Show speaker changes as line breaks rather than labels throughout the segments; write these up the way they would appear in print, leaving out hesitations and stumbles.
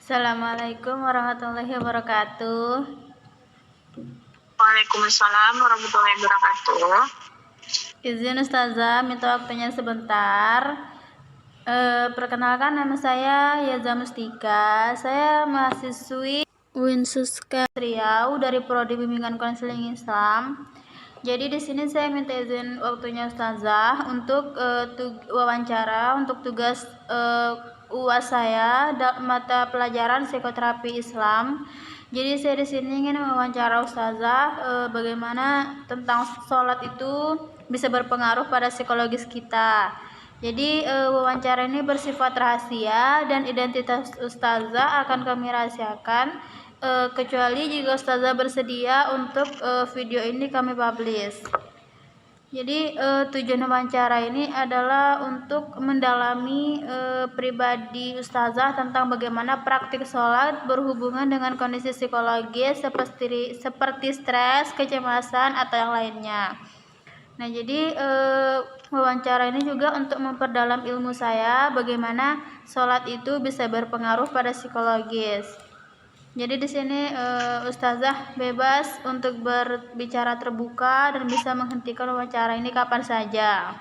Assalamualaikum warahmatullahi wabarakatuh.
Waalaikumsalam warahmatullahi wabarakatuh.
Izin Ustazah, minta waktunya sebentar. Perkenalkan, nama saya Yaza Mustika. Saya mahasiswi Winsuska Riau dari Prodi Bimbingan Konseling Islam. Jadi di sini saya minta izin waktunya Ustazah untuk wawancara untuk tugas UAS saya mata pelajaran psikoterapi Islam. Jadi saya di sini ingin mewawancara Ustazah bagaimana tentang sholat itu bisa berpengaruh pada psikologis kita. Jadi wawancara ini bersifat rahasia dan identitas Ustazah akan kami rahasiakan kecuali jika Ustazah bersedia untuk video ini kami publish. Jadi tujuan wawancara ini adalah untuk mendalami pribadi Ustazah tentang bagaimana praktik sholat berhubungan dengan kondisi psikologis seperti stres, kecemasan, atau yang lainnya. Nah, jadi wawancara ini juga untuk memperdalam ilmu saya bagaimana sholat itu bisa berpengaruh pada psikologis. Jadi di sini Ustazah bebas untuk berbicara terbuka dan bisa menghentikan wawancara ini kapan saja.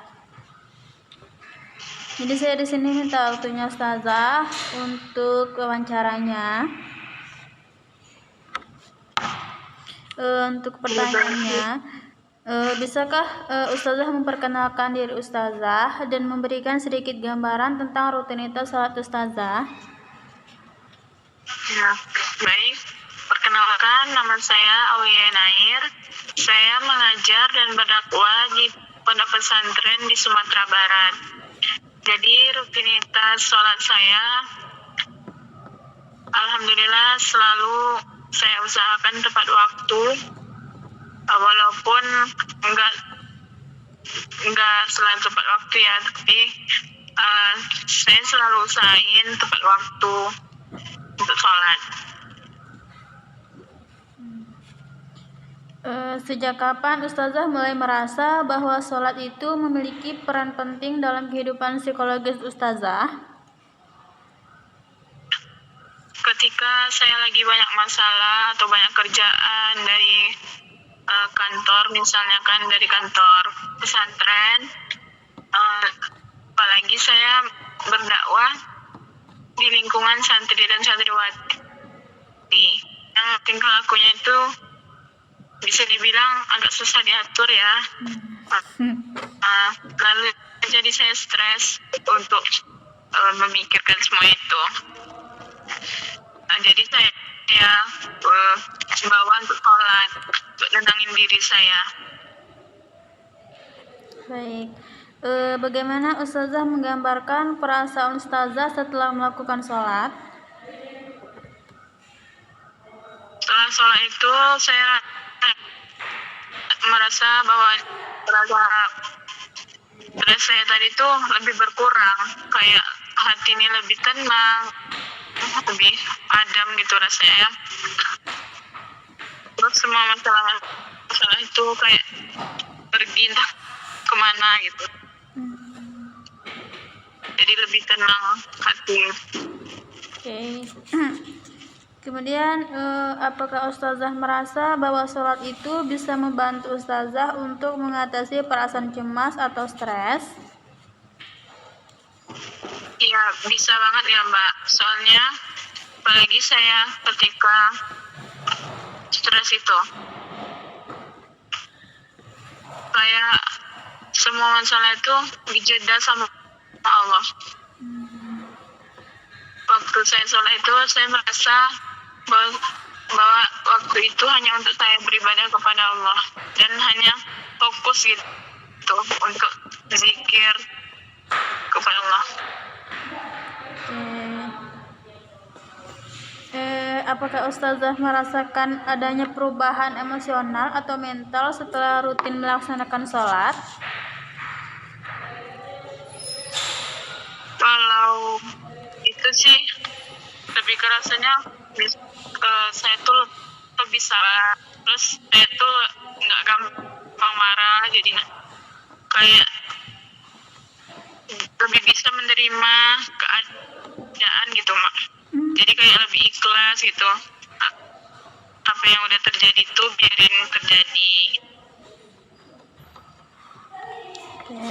Jadi saya di sini minta waktunya Ustazah untuk wawancaranya. Untuk pertanyaannya, bisakah Ustazah memperkenalkan diri Ustazah dan memberikan sedikit gambaran tentang rutinitas sholat Ustazah?
Ya, baik. Perkenalkan, nama saya Aulia Nair. Saya mengajar dan berdakwah di pondok pesantren di Sumatera Barat. Jadi rutinitas sholat saya, alhamdulillah selalu saya usahakan tepat waktu, walaupun enggak selalu tepat waktu ya, tapi saya selalu usahain tepat waktu untuk sholat.
Sejak kapan Ustazah mulai merasa bahwa sholat itu memiliki peran penting dalam kehidupan psikologis Ustazah?
Ketika saya lagi banyak masalah atau banyak kerjaan dari kantor, misalnya kan dari kantor pesantren, apalagi saya berdakwah di lingkungan santri dan santriwati yang tingkah lakunya itu bisa dibilang agak susah diatur ya. Lalu jadi saya stres untuk memikirkan semua itu. Jadi saya bawa untuk sholat, untuk nenangin diri saya.
Baik. Bagaimana Ustazah menggambarkan perasaan Ustazah setelah melakukan sholat?
Setelah sholat itu saya merasa bahwa stres saya tadi tuh lebih berkurang, kayak hati ini lebih tenang, lebih adem gitu rasanya. Terus semua masalah itu kayak pergi entah kemana gitu. Jadi lebih tenang hati.
Oke. Kemudian apakah Ustazah merasa bahwa sholat itu bisa membantu Ustazah untuk mengatasi perasaan cemas atau stres?
Iya, bisa banget ya Mbak. Soalnya apalagi saya ketika stres itu, kayak semua masalah itu dijeda sama Allah. Waktu saya sholat itu saya merasa bahwa waktu itu hanya untuk saya beribadah kepada Allah dan hanya fokus gitu untuk zikir kepada Allah.
Apakah Ustazah merasakan adanya perubahan emosional atau mental setelah rutin melaksanakan sholat?
Kalau itu sih lebih kerasanya saya tuh lebih salah, terus saya tuh nggak gampang marah, jadi kayak lebih bisa menerima keadaan gitu Mak. Jadi kayak lebih ikhlas gitu. Apa yang udah terjadi tuh biarin terjadi.
Oke.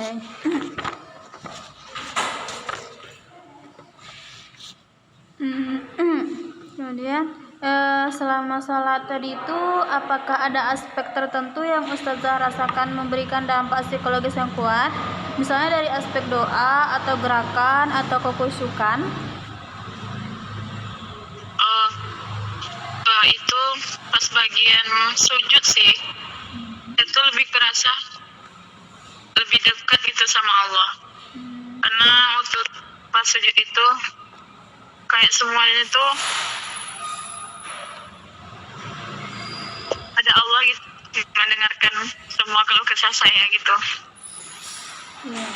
Kemudian selama sholat tadi itu apakah ada aspek tertentu yang Ustazah rasakan memberikan dampak psikologis yang kuat? Misalnya dari aspek doa atau gerakan atau kekhusyukan?
Itu pas bagian sujud sih, itu lebih kerasa lebih dekat gitu sama Allah. Karena waktu pas sujud itu kayak semuanya tuh ada Allah gitu mendengarkan semua keluh kesah saya gitu.
Ya.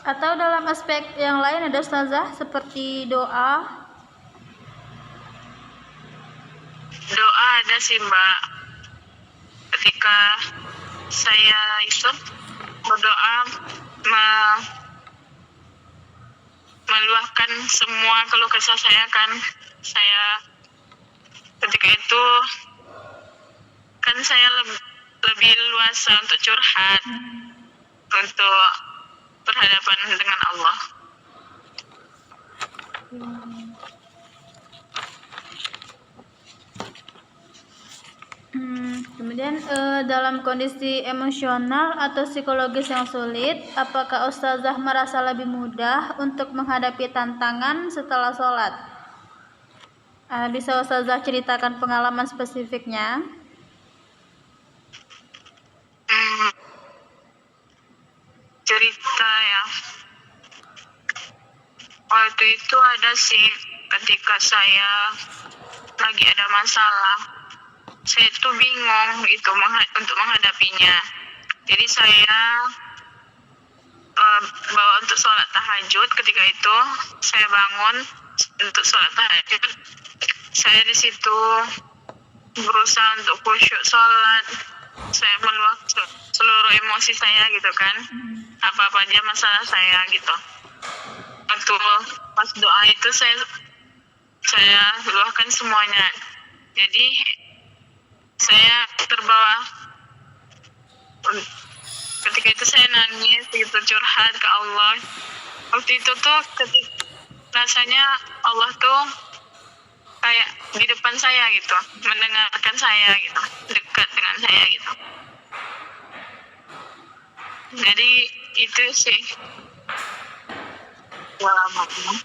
Atau dalam aspek yang lain ada Ustazah seperti doa?
Doa ada sih Mbak, ketika saya itu berdoa meluahkan semua keluh kesah saya kan. Saya ketika itu kan saya lebih luasa untuk curhat, untuk berhadapan dengan Allah.
Kemudian dalam kondisi emosional atau psikologis yang sulit, apakah Ustazah merasa lebih mudah untuk menghadapi tantangan setelah sholat? Bisa Ustazah ceritakan pengalaman spesifiknya?
Cerita ya, waktu itu ada sih ketika saya lagi ada masalah, saya itu bingung gitu untuk menghadapinya. Jadi saya bawa untuk sholat tahajud. Ketika itu saya bangun untuk sholat tahajud, saya di situ berusaha untuk khusyuk sholat. Saya meluapkan seluruh emosi saya gitu kan, apa-apa aja masalah saya gitu. Waktu pas doa itu saya luahkan semuanya. Jadi saya terbawa. Ketika itu saya nangis gitu, curhat ke Allah. Waktu itu tuh rasanya Allah tuh kayak di depan saya gitu, mendengarkan saya gitu, dekat dengan saya gitu. Jadi itu sih pengalamannya.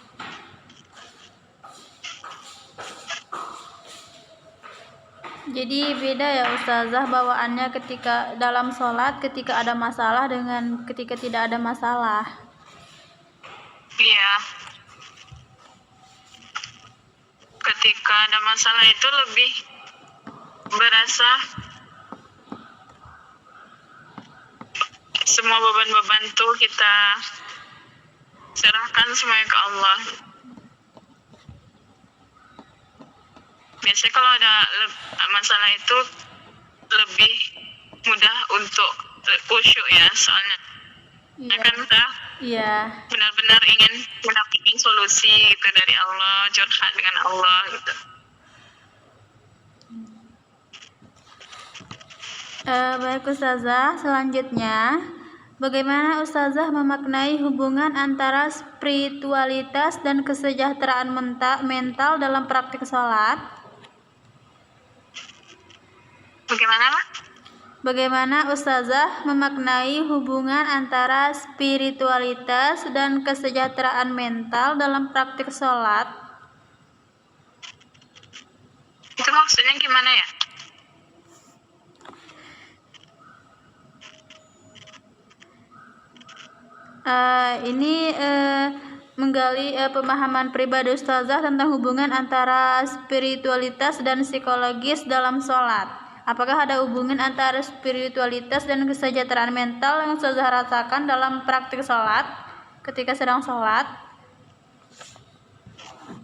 Jadi beda ya Ustazah bawaannya ketika dalam sholat ketika ada masalah dengan ketika tidak ada masalah.
Iya. Ketika ada masalah itu lebih berasa semua beban-beban tuh kita serahkan semuanya ke Allah. Biasanya kalau ada masalah itu lebih mudah untuk khusyuk ya, soalnya kan kita benar-benar ingin mendapatkan solusi gitu dari Allah, curhat dengan Allah gitu.
Baik Ustazah, selanjutnya bagaimana Ustazah memaknai hubungan antara spiritualitas dan kesejahteraan mental dalam praktik sholat? Bagaimana Ustazah memaknai hubungan antara spiritualitas dan kesejahteraan mental dalam praktik sholat?
Itu maksudnya gimana ya?
Ini menggali pemahaman pribadi Ustazah tentang hubungan antara spiritualitas dan psikologis dalam sholat. Apakah ada hubungan antara spiritualitas dan kesejahteraan mental yang Ustazah rasakan dalam praktik sholat ketika sedang sholat?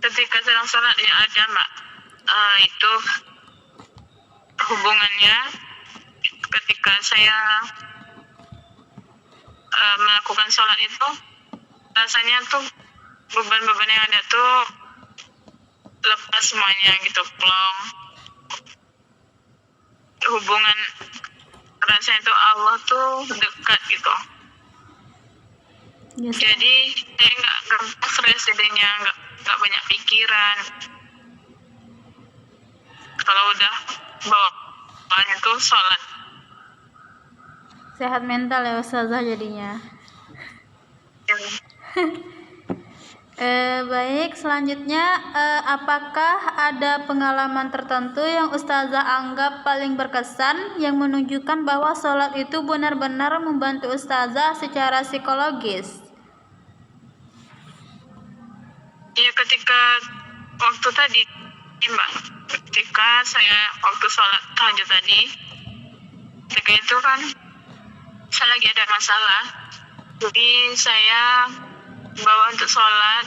Ketika sedang sholat ya ada Mbak. Itu hubungannya ketika saya melakukan sholat itu rasanya tuh beban-beban yang ada tuh lepas semuanya gitu, plong. Hubungan rasanya tuh Allah tuh dekat gitu.
Yes.
Jadi saya nggak gampang stres jadinya, nggak banyak pikiran. Kalau udah bawaannya tuh sholat.
Sehat mental ya Ustazah jadinya. Baik, selanjutnya apakah ada pengalaman tertentu yang Ustazah anggap paling berkesan yang menunjukkan bahwa sholat itu benar-benar membantu Ustazah secara psikologis?
Ya ketika waktu tadi Mbak, ketika saya waktu sholat tahajud tadi, ketika itu kan saya lagi ada masalah, jadi saya bawa untuk sholat,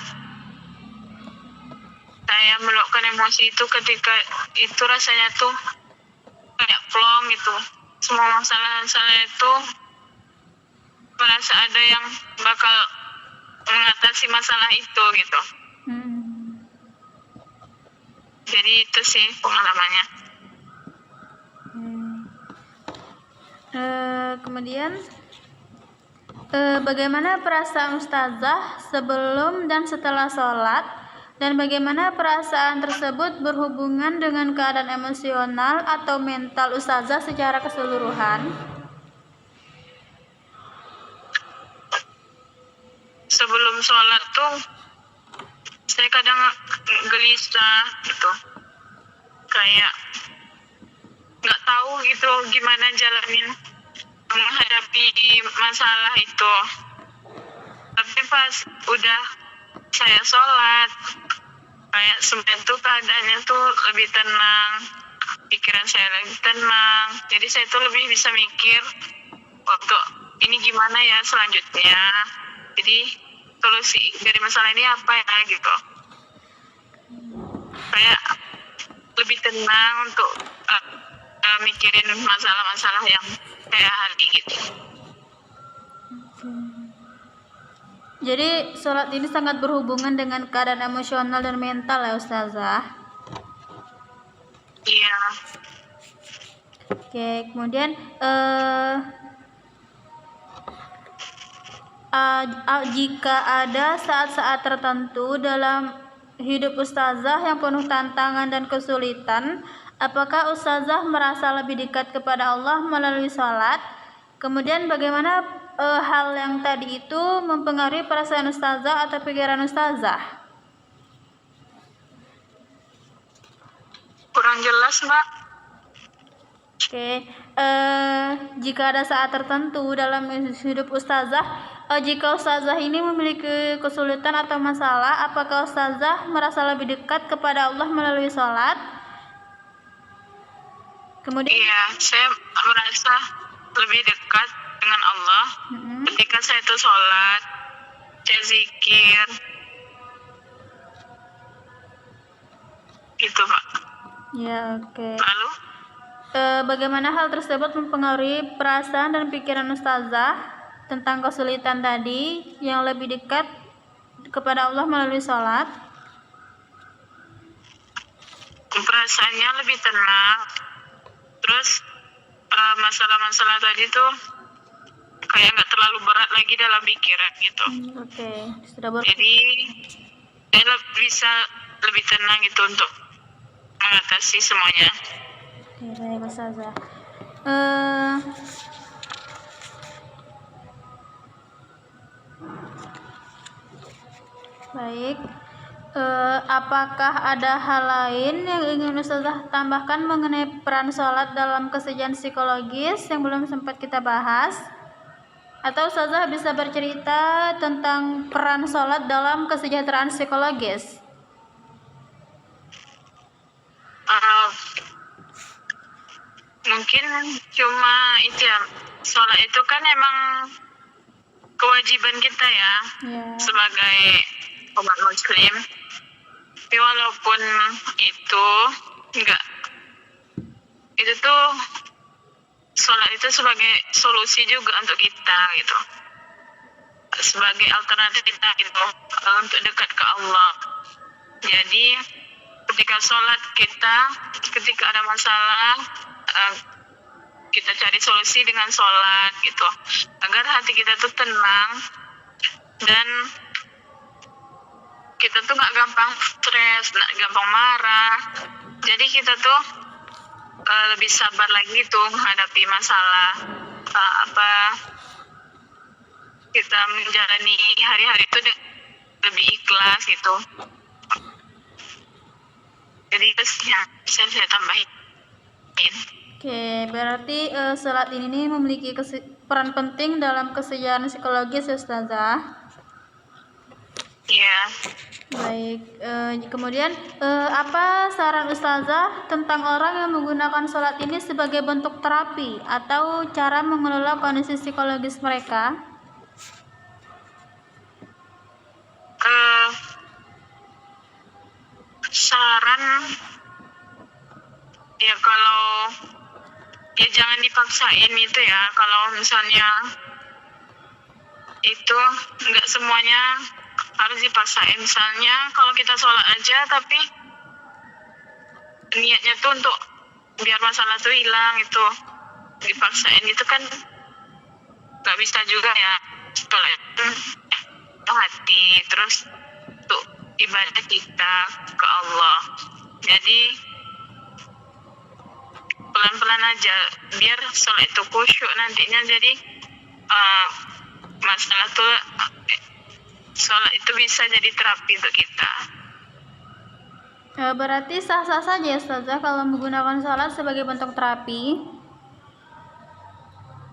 saya meluapkan emosi itu ketika itu rasanya tuh kayak plong gitu. Semua masalah-masalah itu merasa ada yang bakal mengatasi masalah itu gitu. Jadi itu sih pengalamannya.
Kemudian bagaimana perasaan Ustazah sebelum dan setelah sholat, dan bagaimana perasaan tersebut berhubungan dengan keadaan emosional atau mental Ustazah secara keseluruhan?
Sebelum sholat tuh saya kadang gelisah gitu, kayak nggak tahu gitu gimana jalanin menghadapi masalah itu. Tapi pas udah saya sholat, kayak sebenarnya tuh keadaannya tuh lebih tenang, pikiran saya lebih tenang, jadi saya tuh lebih bisa mikir untuk ini gimana ya selanjutnya, jadi solusi dari masalah ini apa ya gitu. Kayak lebih tenang untuk mikirin masalah-masalah yang kayak hari gitu.
Jadi sholat ini sangat berhubungan dengan keadaan emosional dan mental ya Ustazah.
Iya.
Oke, kemudian jika ada saat-saat tertentu dalam hidup Ustazah yang penuh tantangan dan kesulitan, apakah Ustazah merasa lebih dekat kepada Allah melalui sholat? Kemudian bagaimana hal yang tadi itu mempengaruhi perasaan Ustazah atau pikiran Ustazah?
Kurang jelas, Mbak.
Oke, jika ada saat tertentu dalam hidup Ustazah, jika Ustazah ini memiliki kesulitan atau masalah, apakah Ustazah merasa lebih dekat kepada Allah melalui sholat? Kemudian
Iya, saya merasa lebih dekat dengan Allah ketika saya tuh sholat, saya zikir, gitu Pak.
ya, oke.
Lalu
Bagaimana hal tersebut mempengaruhi perasaan dan pikiran Ustazah tentang kesulitan tadi yang lebih dekat kepada Allah melalui sholat?
perasaannya lebih tenang, terus masalah-masalah tadi tuh kayak nggak terlalu berat lagi dalam pikiran gitu.
Oke,
Jadi saya bisa lebih tenang gitu untuk mengatasi semuanya.
Oke, baik Ustazah. Baik. Apakah ada hal lain yang ingin Ustazah tambahkan mengenai peran sholat dalam kesejahteraan psikologis yang belum sempat kita bahas? Atau Ustazah bisa bercerita tentang peran sholat dalam kesejahteraan psikologis?
Mungkin cuma itu ya, sholat itu kan emang kewajiban kita ya, sebagai umat muslim. Tapi walaupun itu enggak, itu tuh sholat itu sebagai solusi juga untuk kita gitu. sebagai alternatif kita gitu untuk dekat ke Allah. Jadi ketika sholat kita, ketika ada masalah, kita cari solusi dengan sholat gitu, agar hati kita tuh tenang dan kita tuh nggak gampang stres, nggak gampang marah. Jadi kita tuh lebih sabar lagi tuh menghadapi masalah, apa kita menjalani hari-hari itu lebih ikhlas gitu. Jadi itu yang bisa saya tambahin.
Oke, berarti sholat ini memiliki peran penting dalam kesejahteraan psikologis ya Ustazah.
Iya.
Baik, kemudian apa saran Ustazah tentang orang yang menggunakan sholat ini sebagai bentuk terapi atau cara mengelola kondisi psikologis mereka?
Saran ya, kalau ya jangan dipaksain itu ya. Kalau misalnya itu nggak semuanya harus dipaksain. Misalnya kalau kita sholat aja tapi niatnya tuh untuk biar masalah tuh hilang, itu dipaksain itu kan nggak bisa juga ya. Kalau itu hati terus untuk ibadah kita ke Allah. Jadi pelan-pelan aja biar sholat itu khusyuk nantinya. Jadi masalah tuh sholat itu bisa jadi terapi untuk kita.
Berarti sah-sah saja ya Ustazah kalau menggunakan sholat sebagai bentuk terapi.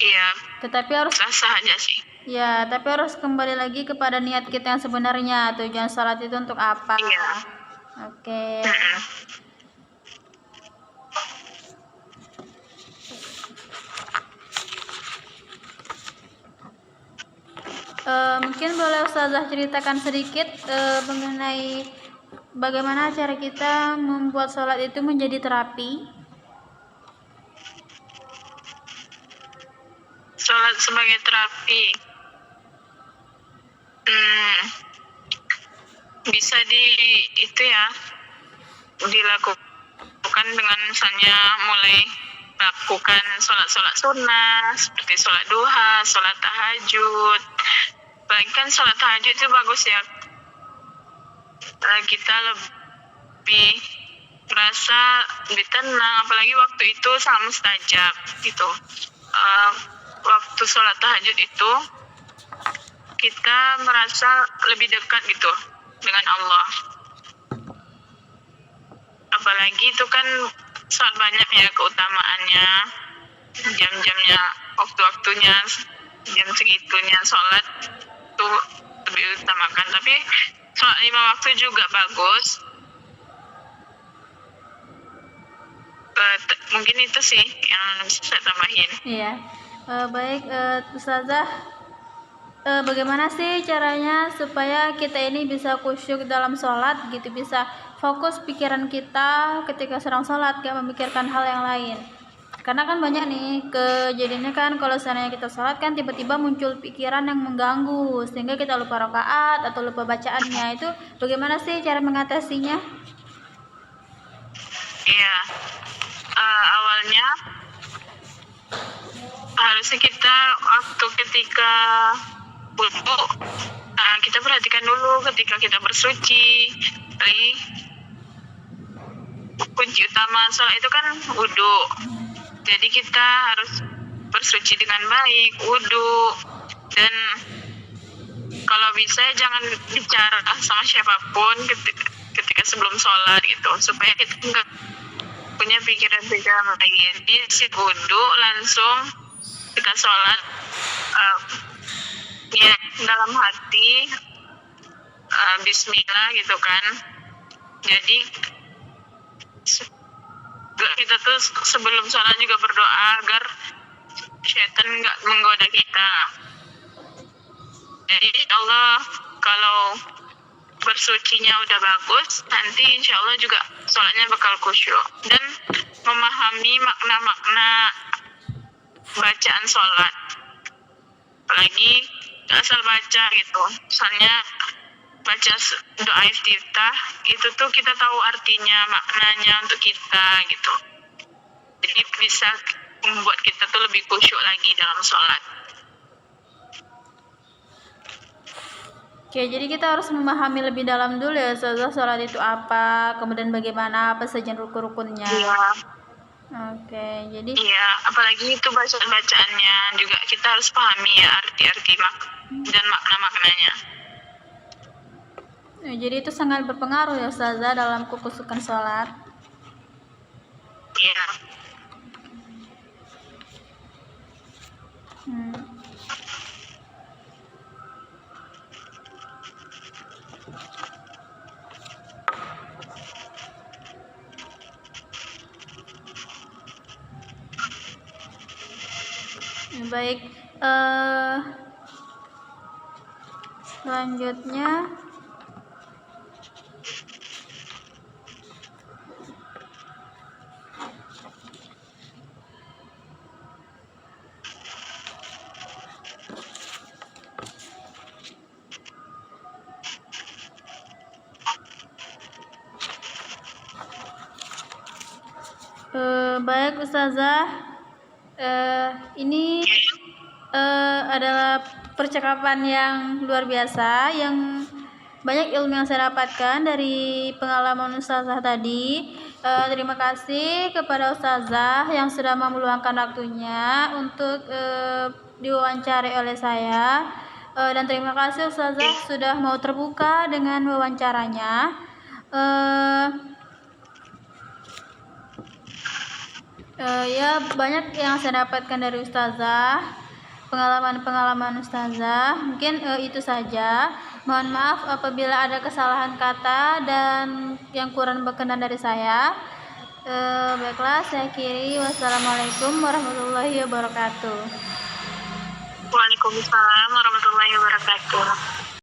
Iya.
Tetapi harus
sah-sah aja sih.
Ya, tapi harus kembali lagi kepada niat kita yang sebenarnya. Tujuan sholat itu untuk apa?
Iya.
Oke. Mungkin boleh Ustazah ceritakan sedikit mengenai bagaimana cara kita membuat sholat itu menjadi terapi?
Sholat sebagai terapi bisa itu ya dilakukan dengan misalnya mulai lakukan sholat sunnah seperti sholat duha, sholat tahajud. Bahkan sholat tahajud itu bagus ya, kita lebih merasa lebih tenang, apalagi waktu itu sangat mustajab gitu. Waktu sholat tahajud itu kita merasa lebih dekat gitu dengan Allah. Apalagi itu kan sangat banyak ya keutamaannya, jam-jamnya, waktu-waktunya, jam segitunya sholat itu lebih utamakan. Tapi sholat 5 waktu juga bagus. Mungkin itu sih yang bisa saya tambahin.
Iya. Baik, Ustazah, bagaimana sih caranya supaya kita ini bisa khusyuk dalam sholat gitu, bisa fokus pikiran kita ketika sedang sholat, gak memikirkan hal yang lain? Karena kan banyak nih kejadiannya kan kalau seandainya kita sholat kan tiba-tiba muncul pikiran yang mengganggu sehingga kita lupa rakaat atau lupa bacaannya. Itu bagaimana sih cara mengatasinya?
Iya, awalnya harusnya kita waktu ketika wudu, kita perhatikan dulu ketika kita bersuci. Kunci utama sholat itu kan wudu. Jadi kita harus bersuci dengan baik, wudu, dan kalau bisa jangan bicara sama siapapun ketika sebelum sholat gitu, supaya kita nggak punya pikiran-pikiran lain. Jadi si wudu langsung kita sholat ya dalam hati, bismillah gitu kan. Jadi kita tuh sebelum sholat juga berdoa agar syaitan nggak menggoda kita. Jadi insya Allah kalau bersucinya udah bagus, nanti insya Allah juga sholatnya bakal khusyuk dan memahami makna-makna bacaan sholat. Apalagi Nggak asal baca gitu. Misalnya baca doa iftitah itu tuh kita tahu artinya, maknanya untuk kita gitu. Jadi bisa membuat kita tuh lebih khusyuk lagi dalam sholat.
Oke, jadi kita harus memahami lebih dalam dulu ya Ustazah, sholat itu apa, kemudian bagaimana, apa saja rukun-rukunnya.
Iya.
Oke, jadi
Iya, apalagi itu bacaan-bacaannya juga kita harus pahami ya arti-arti dan makna-maknanya.
jadi itu sangat berpengaruh ya Ustazah dalam kekhusyukan sholat.
Iya.
Baik, selanjutnya baik Ustazah, ini adalah percakapan yang luar biasa, yang banyak ilmu yang saya dapatkan dari pengalaman Ustazah tadi. Terima kasih kepada Ustazah yang sudah meluangkan waktunya untuk diwawancari oleh saya. Dan terima kasih Ustazah sudah mau terbuka dengan wawancaranya. Ya, banyak yang saya dapatkan dari Ustazah, pengalaman-pengalaman Ustazah. Mungkin itu saja. Mohon maaf apabila ada kesalahan kata dan yang kurang berkenan dari saya. Baiklah, saya akhiri. Wassalamualaikum warahmatullahi wabarakatuh.
Waalaikumsalam warahmatullahi wabarakatuh.